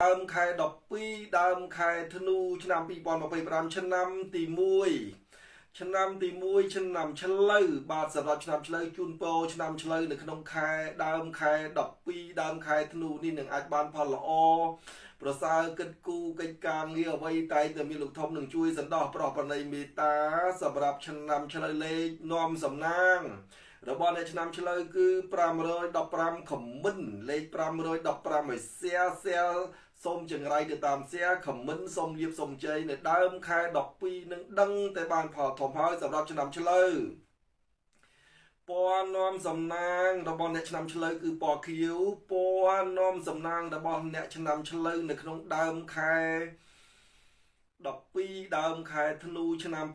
ដើមខែ12ដើមខែធ្នូឆ្នាំ2025ឆ្នាំទី1ឆ្នាំទី1ឆ្នាំឆ្លូវបាទសម្រាប់ឆ្នាំឆ្លូវជូនពរឆ្នាំឆ្លូវនៅក្នុងខែដើមខែ12ដើមខែធ្នូនេះនឹងអាចបានផលល្អប្រសើរកិត្តគូកិច្ចការងារអ្វីតែតែមានលោកធំនឹងជួយសន្តោសប្រោះប្រណីមេត្តាសម្រាប់ឆ្នាំឆ្លូវលេខនាំសំណាងរបស់អ្នកឆ្នាំឆ្លូវគឺ515ខមមិនលេខ515ឲ្យសៀសូមចង្រៃទៅតាមសៀខមមិនសូមលៀបសូមជ័យនៅដើមខែ12នឹងដឹងតែបានផលធំហើយសម្រាប់ឆ្នាំឆ្លូវពណ៌នាំសំណាងរបស់អ្នកឆ្នាំឆ្លូវគឺពណ៌ខៀវពណ៌នាំសំណាងរបស់អ្នកឆ្នាំឆ្លូវនៅក្នុងដើមខែ12ដើមខែធ្នូឆ្នាំ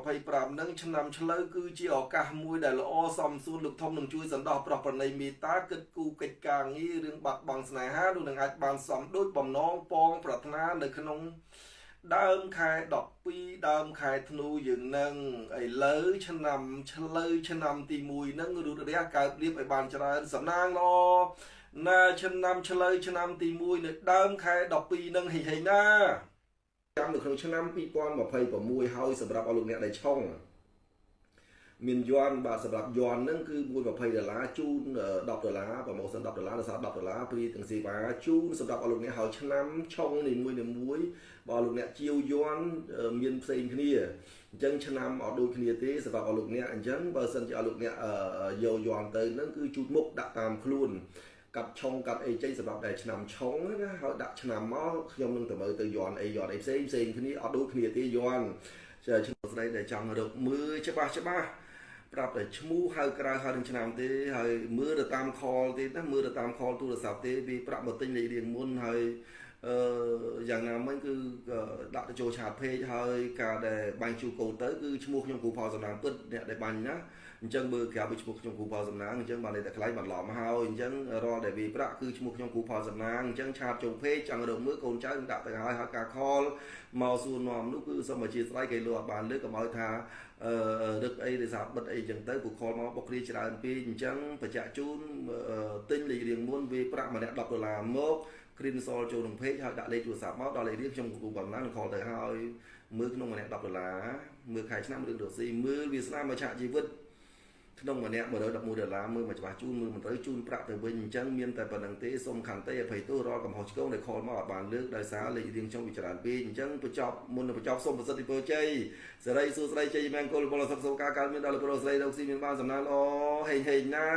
2025នឹងឆ្នាំឆ្លូវគឺជាឱកាសមួយដែលល្អសមសួនលោកធំនឹងជួយសន្តោសប្រោះប្រណីមេត្តាគិតគូកិច្ចការងាររឿងបាត់បង់ស្នេហានោះនឹងអាចបានសំដូចបំណងពងប្រាថ្នានៅក្នុងដើមខែ12ដើមខែធ្នូយើងនឹងឥឡូវឆ្នាំឆ្លូវឆ្នាំទី1នឹងរូតរះកើតលៀបឲ្យបានច្រើនសំណាងល្អណាឆ្នាំឆ្លូវឆ្នាំទី1នៅដើមខែ12នឹងហេណាចាំនៅក្នុងឆ្នាំ2026ហើយសម្រាប់អស់លោកអ្នកដែលឆុងមានយន់បាទសម្រាប់យន់ហ្នឹងគឺ$120ជូន$10ប្រម៉ូសិន$10ដោយសារ$10ព្រីទាំងសេវាជូនសម្រាប់អស់លោកអ្នកហើយឆ្នាំឆុងនីមួយបើលោកអ្នកជាវយន់មានផ្សេងគ្នាអញ្ចឹងឆ្នាំអត់ដូចគ្នាទេសម្រាប់អស់លោកអ្នកអញ្ចឹងបើសិនជាអស់លោកអ្នកយកយន់ទៅហ្នឹងគឺជូតមុខដាក់តាមខ្លួនកាត់ឆុងកាត់អីចេញសម្រាប់តែឆ្នាំឆុងណាហើយដាក់ឆ្នាំមកខ្ញុំនឹងទៅមើលទៅយន់អីផ្សេងគ្នាអត់ដូចគ្នាទេយន់ឈ្មោះស្ដីដែលចង់រកមើលច្បាស់ប្រាប់តែឈ្មោះហៅក្រៅហៅនឹងឆ្នាំទេហើយមើលទៅតាម call ទេណាមើលទៅតាម call ទូរស័ព្ទទេវាប្រាប់មកទិញលេខរៀងមុនហើយយ៉ាងណាមិញគឺដាក់ទៅចូលឆាត page ហើយការដែលបាញ់ជួកូនទៅគឺឈ្មោះខ្ញុំគ្រូផលសំណាងពិតអ្នកដែលបាញ់ណាអញ្ចឹងមើលក្រៅពីឈ្មោះខ្ញុំគ្រូផលសំណាងអញ្ចឹងបានតែខ្លាយបន្លំហើយអញ្ចឹងរាល់ដែលវាប្រាក់គឺឈ្មោះខ្ញុំគ្រូផលសំណាងអញ្ចឹងឆាតចូល page ចង់រកមើលកូនចៅដាក់ទៅហើយការ call មកសួរនាំនោះគឺសូមអធិស្ឋានគេលក់អត់បានលើកកុំឲ្យថារឹកអីដោយសារបិទអីចឹងទៅពួក call មកបុកគ្រាច្រើនពេកអញ្ចឹងបញ្ជាក់ជូនទិញលេខរៀងមុនវាប្រាក់ម្នាក់$10មក screen sol ចូលក្នុង page ហើយដាក់លេខទូរស័ព្ទមកដល់លេខរៀងខ្ញុំគ្រូបំណាំនឹង call ទៅហើយមើលក្នុងម្នាក់$10មើលខែឆ្នាំរឿងរកស៊ីមើលវាស្នាមមកឆាកជីវិតក្នុងម្នាក់$111មើលមកច្បាស់ជូនមើលមិនត្រូវជូនប្រាក់ទៅវិញអញ្ចឹងមានតែប៉ុណ្្នឹងទេសូមខន្តីអភ័យទោសរាល់កំហុសឆ្គងដែល call មកអត់បានលើកដោយសារលេខរៀងខ្ញុំវាច្រើនពេកអញ្ចឹងបញ្ចប់មុននឹងបញ្ចប់សូមប្រសិទ្ធពរជ័យសេរីសួស្តីជ័យមង្គលពលសុខសុខការកើតមានដល់លោកប្រុសស្រីរកស៊ីមានបានសំណាងល្អហេងណា